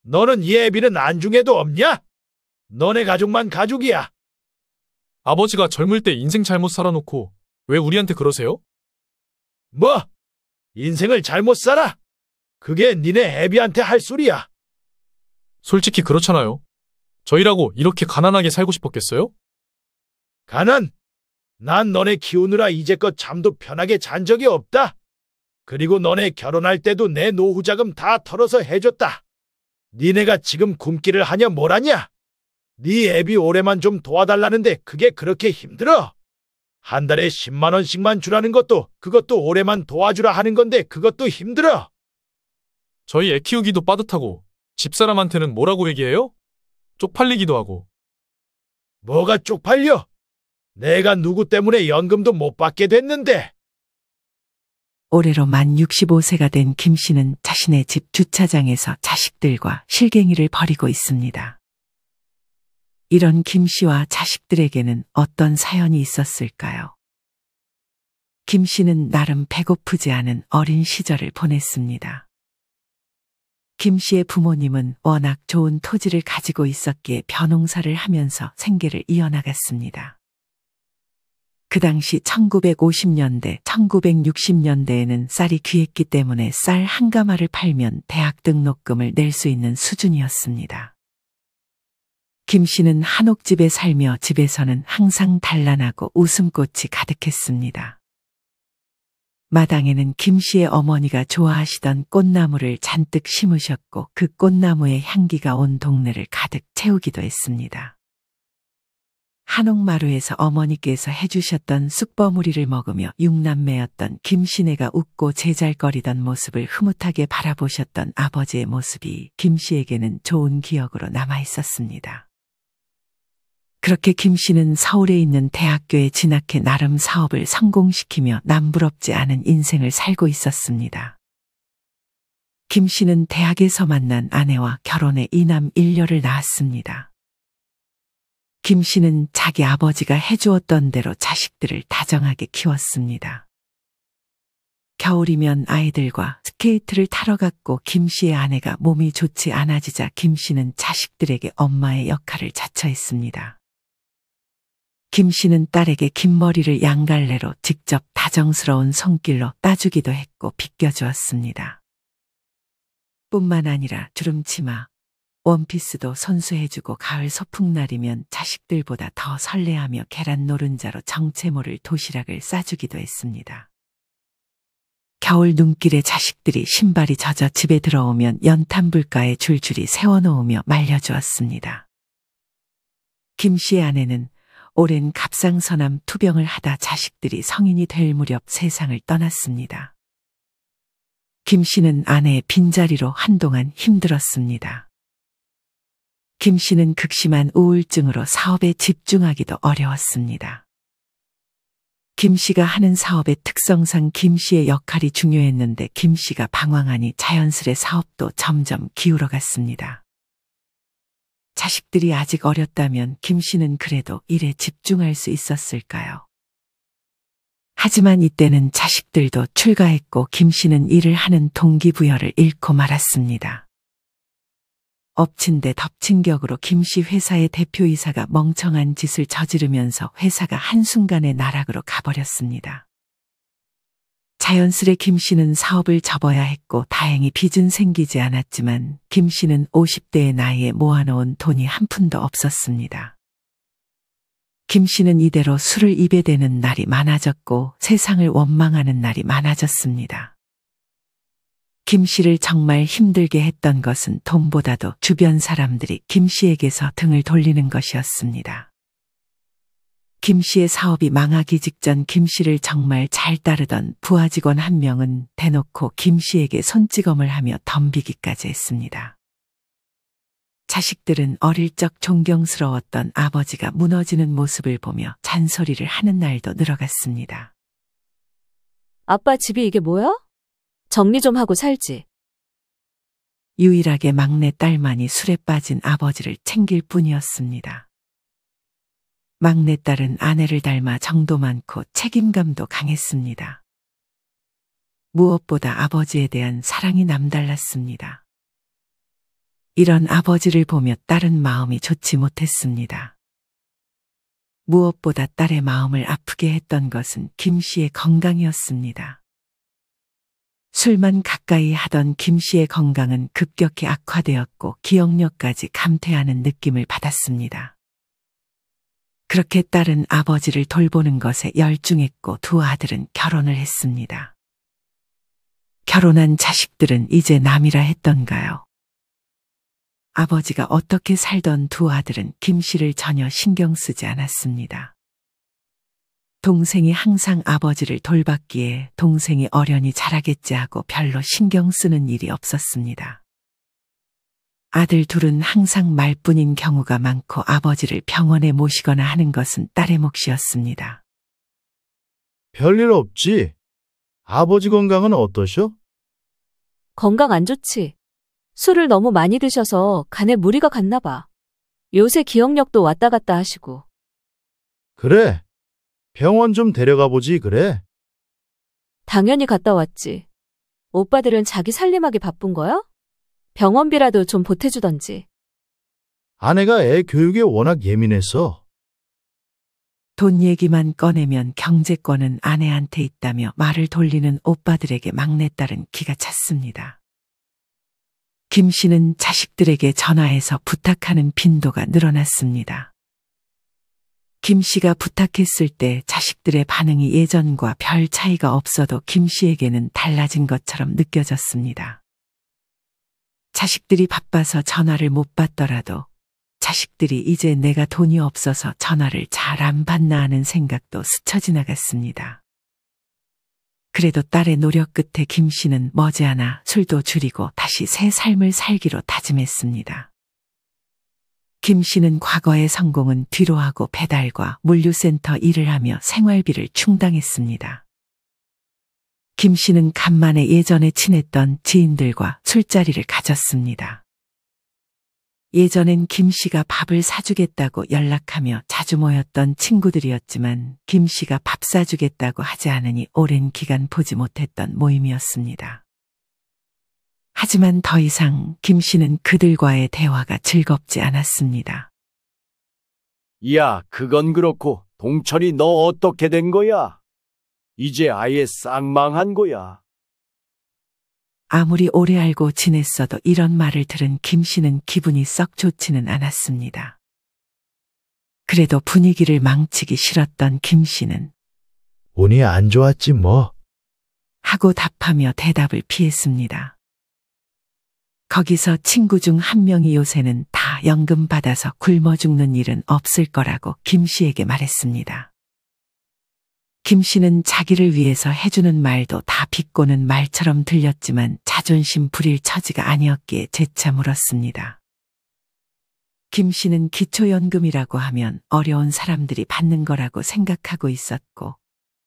너는 이 애비는 안중에도 없냐? 너네 가족만 가족이야. 아버지가 젊을 때 인생 잘못 살아놓고 왜 우리한테 그러세요? 뭐? 인생을 잘못 살아? 그게 니네 애비한테 할 소리야. 솔직히 그렇잖아요. 저희라고 이렇게 가난하게 살고 싶었겠어요? 가난? 난 너네 키우느라 이제껏 잠도 편하게 잔 적이 없다. 그리고 너네 결혼할 때도 내 노후 자금 다 털어서 해줬다. 니네가 지금 굶기를 하냐 뭘 하냐? 네 애비 올해만 좀 도와달라는데 그게 그렇게 힘들어? 한 달에 10만 원씩만 주라는 것도 그것도 올해만 도와주라 하는 건데 그것도 힘들어. 저희 애 키우기도 빠듯하고 집사람한테는 뭐라고 얘기해요? 쪽팔리기도 하고. 뭐가 쪽팔려? 내가 누구 때문에 연금도 못 받게 됐는데. 올해로 만 65세가 된 김 씨는 자신의 집 주차장에서 자식들과 실갱이를 벌이고 있습니다. 이런 김 씨와 자식들에게는 어떤 사연이 있었을까요? 김 씨는 나름 배고프지 않은 어린 시절을 보냈습니다. 김 씨의 부모님은 워낙 좋은 토지를 가지고 있었기에 벼농사를 하면서 생계를 이어나갔습니다. 그 당시 1950년대, 1960년대에는 쌀이 귀했기 때문에 쌀 한 가마를 팔면 대학 등록금을 낼 수 있는 수준이었습니다. 김 씨는 한옥집에 살며 집에서는 항상 단란하고 웃음꽃이 가득했습니다. 마당에는 김 씨의 어머니가 좋아하시던 꽃나무를 잔뜩 심으셨고 그 꽃나무의 향기가 온 동네를 가득 채우기도 했습니다. 한옥마루에서 어머니께서 해주셨던 쑥버무리를 먹으며 육남매였던 김씨네가 웃고 제잘거리던 모습을 흐뭇하게 바라보셨던 아버지의 모습이 김 씨에게는 좋은 기억으로 남아 있었습니다. 그렇게 김 씨는 서울에 있는 대학교에 진학해 나름 사업을 성공시키며 남부럽지 않은 인생을 살고 있었습니다. 김 씨는 대학에서 만난 아내와 결혼해 이남 일녀를 낳았습니다. 김 씨는 자기 아버지가 해주었던 대로 자식들을 다정하게 키웠습니다. 겨울이면 아이들과 스케이트를 타러 갔고 김 씨의 아내가 몸이 좋지 않아지자 김 씨는 자식들에게 엄마의 역할을 자처했습니다. 김 씨는 딸에게 긴 머리를 양갈래로 직접 다정스러운 손길로 따주기도 했고 빗겨주었습니다. 뿐만 아니라 주름치마, 원피스도 손수해주고 가을 소풍날이면 자식들보다 더 설레하며 계란 노른자로 정체 모를 도시락을 싸주기도 했습니다. 겨울 눈길에 자식들이 신발이 젖어 집에 들어오면 연탄불가에 줄줄이 세워놓으며 말려주었습니다. 김 씨의 아내는 오랜 갑상선암 투병을 하다 자식들이 성인이 될 무렵 세상을 떠났습니다. 김 씨는 아내의 빈자리로 한동안 힘들었습니다. 김 씨는 극심한 우울증으로 사업에 집중하기도 어려웠습니다. 김 씨가 하는 사업의 특성상 김 씨의 역할이 중요했는데 김 씨가 방황하니 자연스레 사업도 점점 기울어갔습니다. 자식들이 아직 어렸다면 김 씨는 그래도 일에 집중할 수 있었을까요? 하지만 이때는 자식들도 출가했고 김 씨는 일을 하는 동기부여를 잃고 말았습니다. 엎친 데 덮친 격으로 김 씨 회사의 대표이사가 멍청한 짓을 저지르면서 회사가 한순간에 나락으로 가버렸습니다. 자연스레 김 씨는 사업을 접어야 했고 다행히 빚은 생기지 않았지만 김 씨는 50대의 나이에 모아놓은 돈이 한 푼도 없었습니다. 김 씨는 이대로 술을 입에 대는 날이 많아졌고 세상을 원망하는 날이 많아졌습니다. 김 씨를 정말 힘들게 했던 것은 돈보다도 주변 사람들이 김 씨에게서 등을 돌리는 것이었습니다. 김 씨의 사업이 망하기 직전 김 씨를 정말 잘 따르던 부하 직원 한 명은 대놓고 김 씨에게 손찌검을 하며 덤비기까지 했습니다. 자식들은 어릴 적 존경스러웠던 아버지가 무너지는 모습을 보며 잔소리를 하는 날도 늘어갔습니다. 아빠 집이 이게 뭐야? 정리 좀 하고 살지. 유일하게 막내 딸만이 술에 빠진 아버지를 챙길 뿐이었습니다. 막내딸은 아내를 닮아 정도 많고 책임감도 강했습니다. 무엇보다 아버지에 대한 사랑이 남달랐습니다. 이런 아버지를 보며 딸은 마음이 좋지 못했습니다. 무엇보다 딸의 마음을 아프게 했던 것은 김 씨의 건강이었습니다. 술만 가까이 하던 김 씨의 건강은 급격히 악화되었고 기억력까지 감퇴하는 느낌을 받았습니다. 그렇게 딸은 아버지를 돌보는 것에 열중했고 두 아들은 결혼을 했습니다. 결혼한 자식들은 이제 남이라 했던가요? 아버지가 어떻게 살던 두 아들은 김 씨를 전혀 신경 쓰지 않았습니다. 동생이 항상 아버지를 돌봤기에 동생이 어련히 자라겠지 하고 별로 신경 쓰는 일이 없었습니다. 아들 둘은 항상 말뿐인 경우가 많고 아버지를 병원에 모시거나 하는 것은 딸의 몫이었습니다. 별일 없지? 아버지 건강은 어떠셔? 건강 안 좋지. 술을 너무 많이 드셔서 간에 무리가 갔나 봐. 요새 기억력도 왔다 갔다 하시고. 그래. 병원 좀 데려가 보지, 그래. 당연히 갔다 왔지. 오빠들은 자기 살림하기 바쁜 거야? 병원비라도 좀 보태주던지. 아내가 애 교육에 워낙 예민해서. 돈 얘기만 꺼내면 경제권은 아내한테 있다며 말을 돌리는 오빠들에게 막내딸은 기가 찼습니다. 김 씨는 자식들에게 전화해서 부탁하는 빈도가 늘어났습니다. 김 씨가 부탁했을 때 자식들의 반응이 예전과 별 차이가 없어도 김 씨에게는 달라진 것처럼 느껴졌습니다. 자식들이 바빠서 전화를 못 받더라도 자식들이 이제 내가 돈이 없어서 전화를 잘 안 받나 하는 생각도 스쳐 지나갔습니다. 그래도 딸의 노력 끝에 김 씨는 머지않아 술도 줄이고 다시 새 삶을 살기로 다짐했습니다. 김 씨는 과거의 성공은 뒤로 하고 배달과 물류센터 일을 하며 생활비를 충당했습니다. 김 씨는 간만에 예전에 친했던 지인들과 술자리를 가졌습니다. 예전엔 김 씨가 밥을 사주겠다고 연락하며 자주 모였던 친구들이었지만 김 씨가 밥 사주겠다고 하지 않으니 오랜 기간 보지 못했던 모임이었습니다. 하지만 더 이상 김 씨는 그들과의 대화가 즐겁지 않았습니다. 야, 그건 그렇고 동철이 너 어떻게 된 거야? 이제 아예 쌍망한 거야. 아무리 오래 알고 지냈어도 이런 말을 들은 김 씨는 기분이 썩 좋지는 않았습니다. 그래도 분위기를 망치기 싫었던 김 씨는 운이 안 좋았지 뭐. 하고 답하며 대답을 피했습니다. 거기서 친구 중 한 명이 요새는 다 연금 받아서 굶어 죽는 일은 없을 거라고 김 씨에게 말했습니다. 김 씨는 자기를 위해서 해주는 말도 다 비꼬는 말처럼 들렸지만 자존심 부릴 처지가 아니었기에 재차 물었습니다. 김 씨는 기초연금이라고 하면 어려운 사람들이 받는 거라고 생각하고 있었고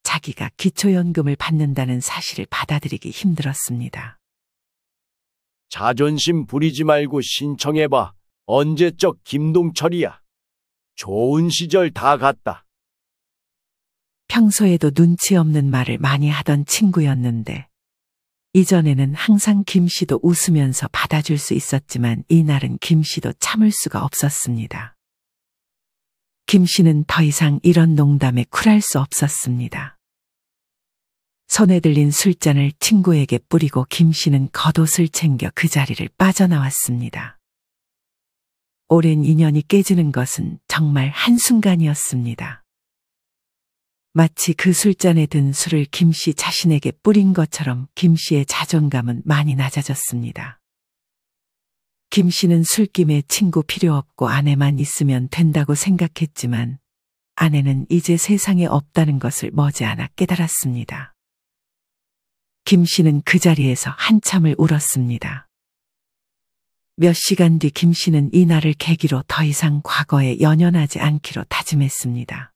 자기가 기초연금을 받는다는 사실을 받아들이기 힘들었습니다. 자존심 부리지 말고 신청해봐. 언제적 김동철이야. 좋은 시절 다 갔다. 평소에도 눈치 없는 말을 많이 하던 친구였는데 이전에는 항상 김 씨도 웃으면서 받아줄 수 있었지만 이날은 김 씨도 참을 수가 없었습니다. 김 씨는 더 이상 이런 농담에 쿨할 수 없었습니다. 손에 들린 술잔을 친구에게 뿌리고 김 씨는 겉옷을 챙겨 그 자리를 빠져나왔습니다. 오랜 인연이 깨지는 것은 정말 한순간이었습니다. 마치 그 술잔에 든 술을 김 씨 자신에게 뿌린 것처럼 김 씨의 자존감은 많이 낮아졌습니다. 김 씨는 술김에 친구 필요 없고 아내만 있으면 된다고 생각했지만 아내는 이제 세상에 없다는 것을 머지않아 깨달았습니다. 김 씨는 그 자리에서 한참을 울었습니다. 몇 시간 뒤 김 씨는 이날을 계기로 더 이상 과거에 연연하지 않기로 다짐했습니다.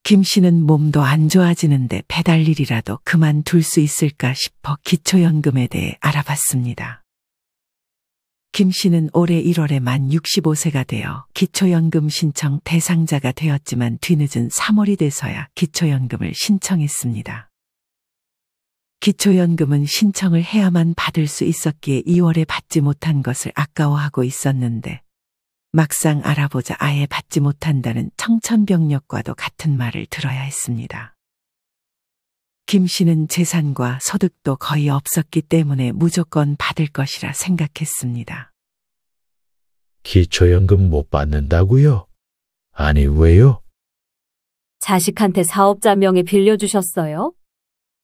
김 씨는 몸도 안 좋아지는데 배달 일이라도 그만둘 수 있을까 싶어 기초연금에 대해 알아봤습니다. 김 씨는 올해 1월에 만 65세가 되어 기초연금 신청 대상자가 되었지만 뒤늦은 3월이 돼서야 기초연금을 신청했습니다. 기초연금은 신청을 해야만 받을 수 있었기에 2월에 받지 못한 것을 아까워하고 있었는데 막상 알아보자 아예 받지 못한다는 청천벽력과도 같은 말을 들어야 했습니다. 김 씨는 재산과 소득도 거의 없었기 때문에 무조건 받을 것이라 생각했습니다. 기초연금 못 받는다고요? 아니, 왜요? 자식한테 사업자 명의 빌려주셨어요?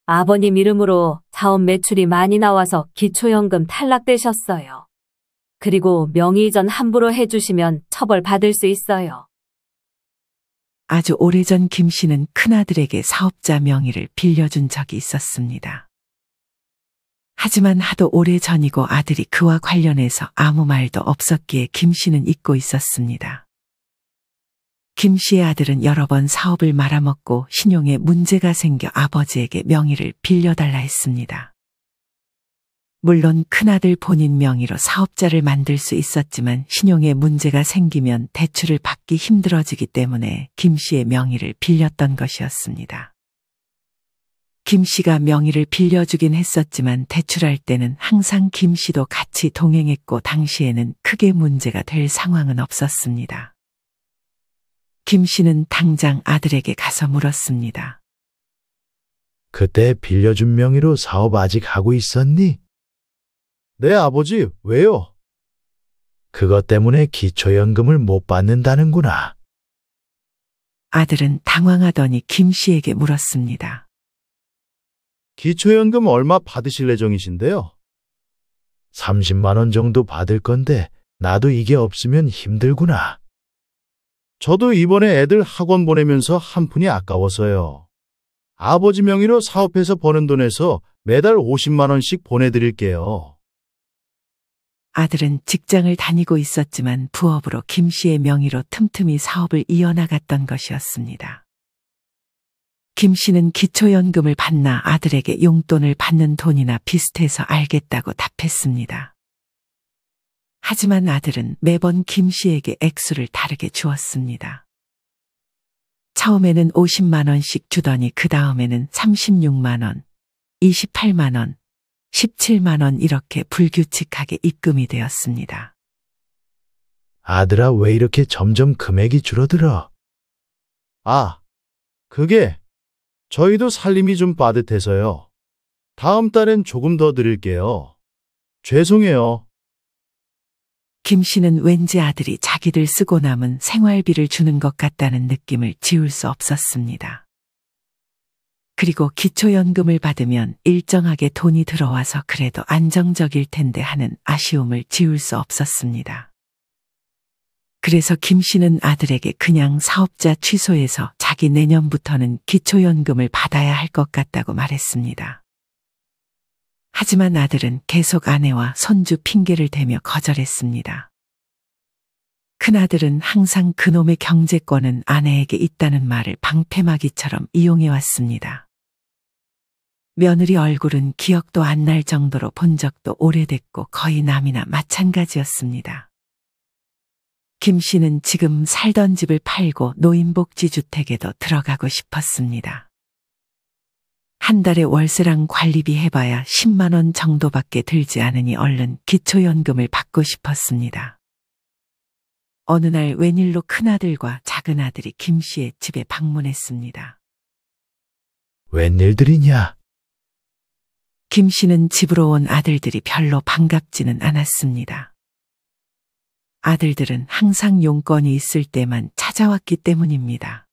아버님 이름으로 사업 매출이 많이 나와서 기초연금 탈락되셨어요. 그리고 명의 이전 함부로 해주시면 처벌받을 수 있어요. 아주 오래전 김 씨는 큰아들에게 사업자 명의를 빌려준 적이 있었습니다. 하지만 하도 오래전이고 아들이 그와 관련해서 아무 말도 없었기에 김 씨는 잊고 있었습니다. 김 씨의 아들은 여러 번 사업을 말아먹고 신용에 문제가 생겨 아버지에게 명의를 빌려달라 했습니다. 물론 큰아들 본인 명의로 사업자를 만들 수 있었지만 신용에 문제가 생기면 대출을 받기 힘들어지기 때문에 김 씨의 명의를 빌렸던 것이었습니다. 김 씨가 명의를 빌려주긴 했었지만 대출할 때는 항상 김 씨도 같이 동행했고 당시에는 크게 문제가 될 상황은 없었습니다. 김 씨는 당장 아들에게 가서 물었습니다. 그때 빌려준 명의로 사업 아직 하고 있었니? 네, 아버지, 왜요? 그것 때문에 기초연금을 못 받는다는구나. 아들은 당황하더니 김 씨에게 물었습니다. 기초연금 얼마 받으실 예정이신데요? 30만 원 정도 받을 건데 나도 이게 없으면 힘들구나. 저도 이번에 애들 학원 보내면서 한 푼이 아까워서요. 아버지 명의로 사업해서 버는 돈에서 매달 50만 원씩 보내드릴게요. 아들은 직장을 다니고 있었지만 부업으로 김 씨의 명의로 틈틈이 사업을 이어나갔던 것이었습니다. 김 씨는 기초연금을 받나 아들에게 용돈을 받는 돈이나 비슷해서 알겠다고 답했습니다. 하지만 아들은 매번 김 씨에게 액수를 다르게 주었습니다. 처음에는 50만 원씩 주더니 그 다음에는 36만 원, 28만 원, 17만 원 이렇게 불규칙하게 입금이 되었습니다. 아들아, 왜 이렇게 점점 금액이 줄어들어? 아, 그게 저희도 살림이 좀 빠듯해서요. 다음 달엔 조금 더 드릴게요. 죄송해요. 김 씨는 왠지 아들이 자기들 쓰고 남은 생활비를 주는 것 같다는 느낌을 지울 수 없었습니다. 그리고 기초연금을 받으면 일정하게 돈이 들어와서 그래도 안정적일 텐데 하는 아쉬움을 지울 수 없었습니다. 그래서 김 씨는 아들에게 그냥 사업자 취소해서 자기 내년부터는 기초연금을 받아야 할 것 같다고 말했습니다. 하지만 아들은 계속 아내와 손주 핑계를 대며 거절했습니다. 큰아들은 항상 그놈의 경제권은 아내에게 있다는 말을 방패막이처럼 이용해왔습니다. 며느리 얼굴은 기억도 안 날 정도로 본 적도 오래됐고 거의 남이나 마찬가지였습니다. 김 씨는 지금 살던 집을 팔고 노인복지주택에도 들어가고 싶었습니다. 한 달에 월세랑 관리비 해봐야 10만 원 정도밖에 들지 않으니 얼른 기초연금을 받고 싶었습니다. 어느 날 웬일로 큰아들과 작은아들이 김 씨의 집에 방문했습니다. 웬일들이냐? 김 씨는 집으로 온 아들들이 별로 반갑지는 않았습니다. 아들들은 항상 용건이 있을 때만 찾아왔기 때문입니다.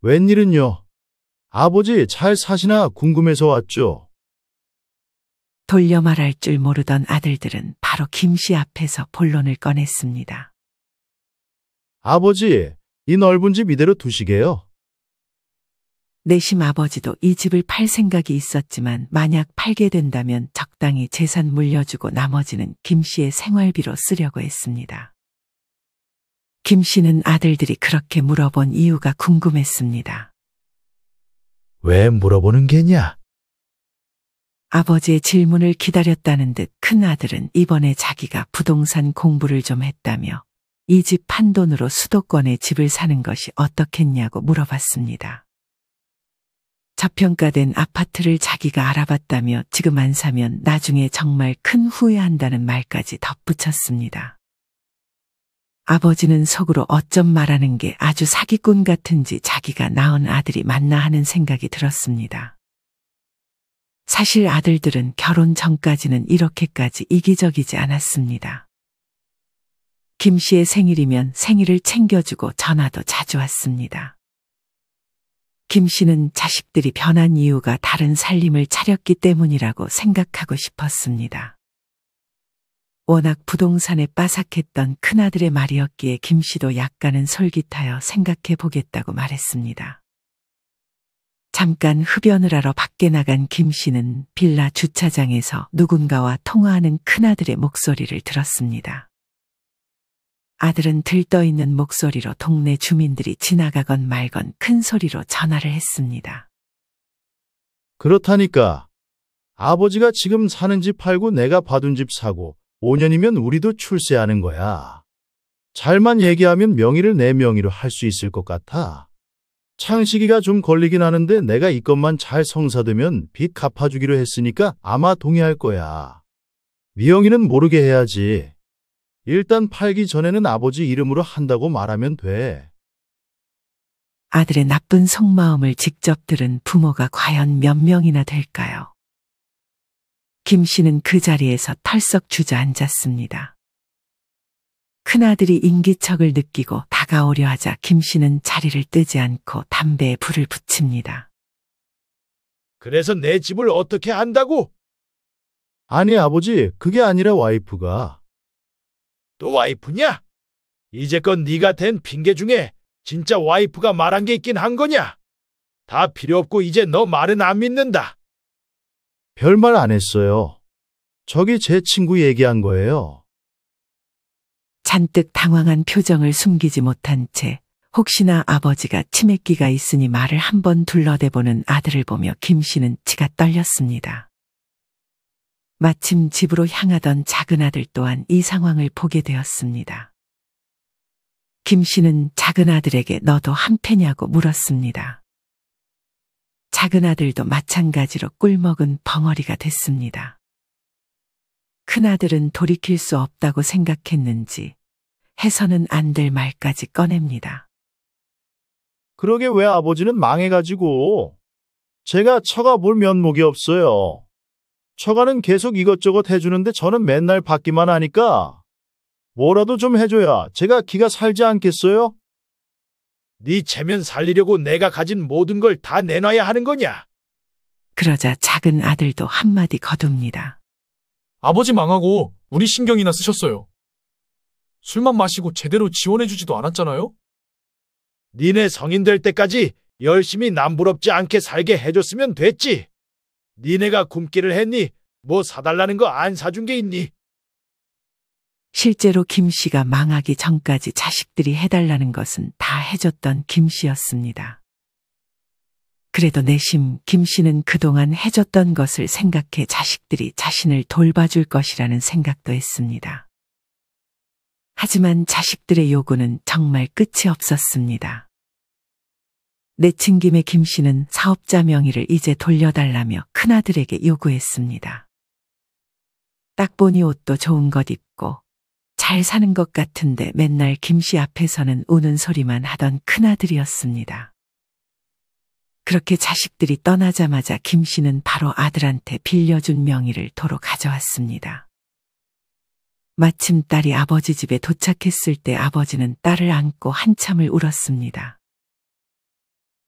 웬일은요? 아버지 잘 사시나 궁금해서 왔죠. 돌려 말할 줄 모르던 아들들은 바로 김 씨 앞에서 본론을 꺼냈습니다. 아버지, 이 넓은 집 이대로 두시게요. 내심 아버지도 이 집을 팔 생각이 있었지만 만약 팔게 된다면 적당히 재산 물려주고 나머지는 김 씨의 생활비로 쓰려고 했습니다. 김 씨는 아들들이 그렇게 물어본 이유가 궁금했습니다. 왜 물어보는 게냐? 아버지의 질문을 기다렸다는 듯 큰 아들은 이번에 자기가 부동산 공부를 좀 했다며 이 집 판 돈으로 수도권에 집을 사는 것이 어떻겠냐고 물어봤습니다. 저평가된 아파트를 자기가 알아봤다며 지금 안 사면 나중에 정말 큰 후회한다는 말까지 덧붙였습니다. 아버지는 속으로 어쩜 말하는 게 아주 사기꾼 같은지 자기가 낳은 아들이 맞나 하는 생각이 들었습니다. 사실 아들들은 결혼 전까지는 이렇게까지 이기적이지 않았습니다. 김 씨의 생일이면 생일을 챙겨주고 전화도 자주 왔습니다. 김 씨는 자식들이 변한 이유가 다른 살림을 차렸기 때문이라고 생각하고 싶었습니다. 워낙 부동산에 빠삭했던 큰아들의 말이었기에 김 씨도 약간은 솔깃하여 생각해 보겠다고 말했습니다. 잠깐 흡연을 하러 밖에 나간 김 씨는 빌라 주차장에서 누군가와 통화하는 큰아들의 목소리를 들었습니다. 아들은 들떠있는 목소리로 동네 주민들이 지나가건 말건 큰 소리로 전화를 했습니다. 그렇다니까. 아버지가 지금 사는 집 팔고 내가 봐둔 집 사고 5년이면 우리도 출세하는 거야. 잘만 얘기하면 명의를 내 명의로 할 수 있을 것 같아. 창식이가 좀 걸리긴 하는데 내가 이것만 잘 성사되면 빚 갚아주기로 했으니까 아마 동의할 거야. 미영이는 모르게 해야지. 일단 팔기 전에는 아버지 이름으로 한다고 말하면 돼. 아들의 나쁜 속마음을 직접 들은 부모가 과연 몇 명이나 될까요? 김 씨는 그 자리에서 털썩 주저앉았습니다. 큰아들이 인기척을 느끼고 다가오려 하자 김 씨는 자리를 뜨지 않고 담배에 불을 붙입니다. 그래서 내 집을 어떻게 한다고? 아니 아버지, 그게 아니라 와이프가. 또 와이프냐? 이제껏 네가 댄 핑계 중에 진짜 와이프가 말한 게 있긴 한 거냐? 다 필요 없고 이제 너 말은 안 믿는다. 별말 안 했어요. 저기 제 친구 얘기한 거예요. 잔뜩 당황한 표정을 숨기지 못한 채 혹시나 아버지가 치맥기가 있으니 말을 한번 둘러대보는 아들을 보며 김 씨는 치가 떨렸습니다. 마침 집으로 향하던 작은 아들 또한 이 상황을 보게 되었습니다. 김 씨는 작은 아들에게 너도 한패냐고 물었습니다. 작은 아들도 마찬가지로 꿀먹은 벙어리가 됐습니다. 큰아들은 돌이킬 수 없다고 생각했는지 해서는 안 될 말까지 꺼냅니다. 그러게 왜 아버지는 망해가지고. 제가 처가 볼 면목이 없어요. 처가는 계속 이것저것 해주는데 저는 맨날 받기만 하니까 뭐라도 좀 해줘야 제가 기가 살지 않겠어요? 네 체면 살리려고 내가 가진 모든 걸 다 내놔야 하는 거냐? 그러자 작은 아들도 한마디 거둡니다. 아버지 망하고 우리 신경이나 쓰셨어요. 술만 마시고 제대로 지원해주지도 않았잖아요? 니네 성인 될 때까지 열심히 남부럽지 않게 살게 해줬으면 됐지. 니네가 굶기를 했니? 뭐 사달라는 거 안 사준 게 있니? 실제로 김 씨가 망하기 전까지 자식들이 해달라는 것은 다 해줬던 김 씨였습니다. 그래도 내심 김 씨는 그동안 해줬던 것을 생각해 자식들이 자신을 돌봐줄 것이라는 생각도 했습니다. 하지만 자식들의 요구는 정말 끝이 없었습니다. 내친 김에 김 씨는 사업자 명의를 이제 돌려달라며 큰아들에게 요구했습니다. 딱 보니 옷도 좋은 것 입고 잘 사는 것 같은데 맨날 김 씨 앞에서는 우는 소리만 하던 큰아들이었습니다. 그렇게 자식들이 떠나자마자 김 씨는 바로 아들한테 빌려준 명의를 도로 가져왔습니다. 마침 딸이 아버지 집에 도착했을 때 아버지는 딸을 안고 한참을 울었습니다.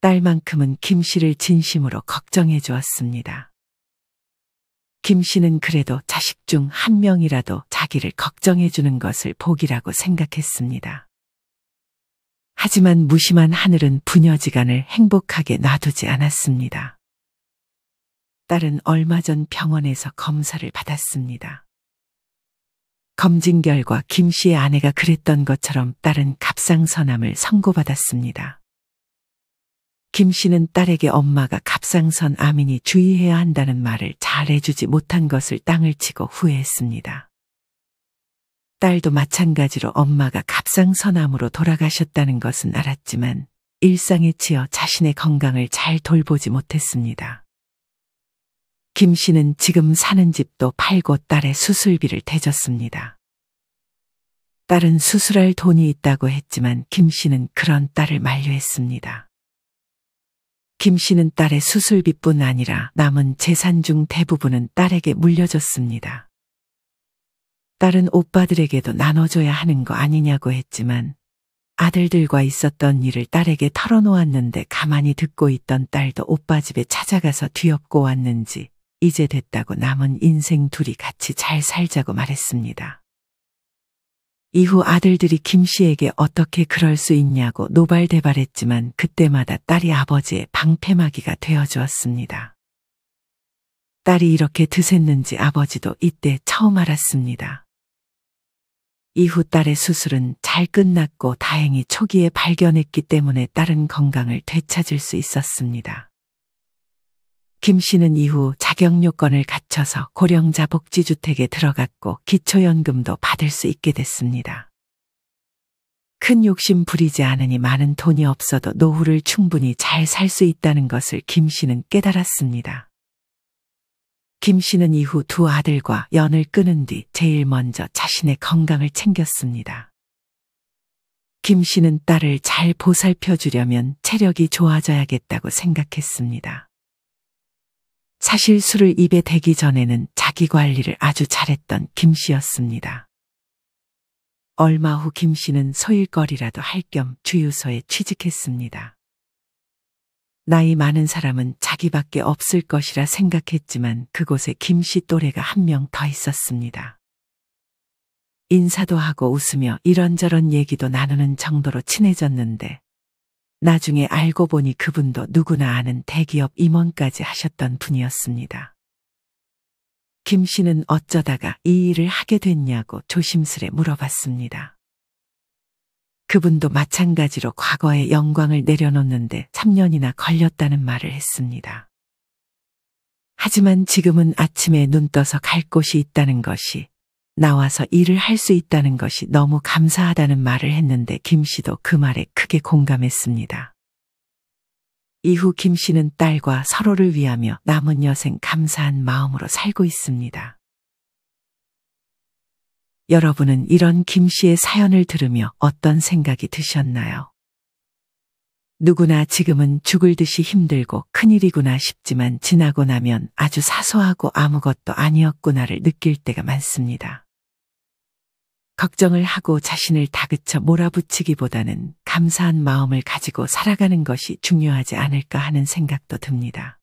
딸만큼은 김 씨를 진심으로 걱정해 주었습니다. 김 씨는 그래도 자식 중 한 명이라도 자기를 걱정해 주는 것을 복이라고 생각했습니다. 하지만 무심한 하늘은 부녀지간을 행복하게 놔두지 않았습니다. 딸은 얼마 전 병원에서 검사를 받았습니다. 검진 결과 김 씨의 아내가 그랬던 것처럼 딸은 갑상선암을 선고받았습니다. 김 씨는 딸에게 엄마가 갑상선 암이니 주의해야 한다는 말을 잘 해주지 못한 것을 땅을 치고 후회했습니다. 딸도 마찬가지로 엄마가 갑상선암으로 돌아가셨다는 것은 알았지만 일상에 치여 자신의 건강을 잘 돌보지 못했습니다. 김 씨는 지금 사는 집도 팔고 딸의 수술비를 대줬습니다. 딸은 수술할 돈이 있다고 했지만 김 씨는 그런 딸을 만류했습니다. 김 씨는 딸의 수술비뿐 아니라 남은 재산 중 대부분은 딸에게 물려줬습니다. 딸은 오빠들에게도 나눠줘야 하는 거 아니냐고 했지만 아들들과 있었던 일을 딸에게 털어놓았는데 가만히 듣고 있던 딸도 오빠 집에 찾아가서 뒤엎고 왔는지 이제 됐다고 남은 인생 둘이 같이 잘 살자고 말했습니다. 이후 아들들이 김 씨에게 어떻게 그럴 수 있냐고 노발대발했지만 그때마다 딸이 아버지의 방패막이가 되어주었습니다. 딸이 이렇게 드셌는지 아버지도 이때 처음 알았습니다. 이후 딸의 수술은 잘 끝났고 다행히 초기에 발견했기 때문에 딸은 건강을 되찾을 수 있었습니다. 김 씨는 이후 자격 요건을 갖춰서 고령자 복지주택에 들어갔고 기초연금도 받을 수 있게 됐습니다. 큰 욕심 부리지 않으니 많은 돈이 없어도 노후를 충분히 잘 살 수 있다는 것을 김 씨는 깨달았습니다. 김 씨는 이후 두 아들과 연을 끊은 뒤 제일 먼저 자신의 건강을 챙겼습니다. 김 씨는 딸을 잘 보살펴 주려면 체력이 좋아져야겠다고 생각했습니다. 사실 술을 입에 대기 전에는 자기 관리를 아주 잘했던 김 씨였습니다. 얼마 후 김 씨는 소일거리라도 할 겸 주유소에 취직했습니다. 나이 많은 사람은 자기밖에 없을 것이라 생각했지만 그곳에 김 씨 또래가 한 명 더 있었습니다. 인사도 하고 웃으며 이런저런 얘기도 나누는 정도로 친해졌는데 나중에 알고 보니 그분도 누구나 아는 대기업 임원까지 하셨던 분이었습니다. 김 씨는 어쩌다가 이 일을 하게 됐냐고 조심스레 물어봤습니다. 그분도 마찬가지로 과거의 영광을 내려놓는데 3년이나 걸렸다는 말을 했습니다. 하지만 지금은 아침에 눈 떠서 갈 곳이 있다는 것이, 나와서 일을 할 수 있다는 것이 너무 감사하다는 말을 했는데 김 씨도 그 말에 크게 공감했습니다. 이후 김 씨는 딸과 서로를 위하며 남은 여생 감사한 마음으로 살고 있습니다. 여러분은 이런 김 씨의 사연을 들으며 어떤 생각이 드셨나요? 누구나 지금은 죽을 듯이 힘들고 큰일이구나 싶지만 지나고 나면 아주 사소하고 아무것도 아니었구나를 느낄 때가 많습니다. 걱정을 하고 자신을 다그쳐 몰아붙이기보다는 감사한 마음을 가지고 살아가는 것이 중요하지 않을까 하는 생각도 듭니다.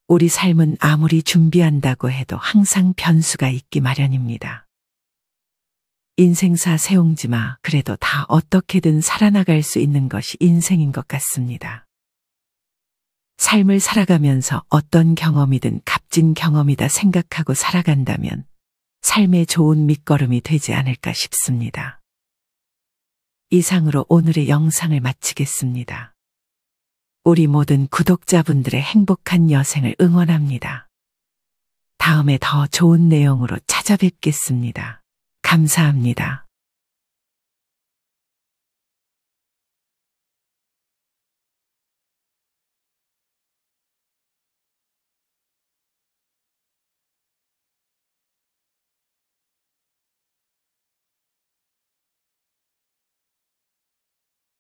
우리 삶은 아무리 준비한다고 해도 항상 변수가 있기 마련입니다. 인생사 세웅지 마. 그래도 다 어떻게든 살아나갈 수 있는 것이 인생인 것 같습니다. 삶을 살아가면서 어떤 경험이든 값진 경험이다 생각하고 살아간다면 삶의 좋은 밑거름이 되지 않을까 싶습니다. 이상으로 오늘의 영상을 마치겠습니다. 우리 모든 구독자분들의 행복한 여생을 응원합니다. 다음에 더 좋은 내용으로 찾아뵙겠습니다. 감사합니다.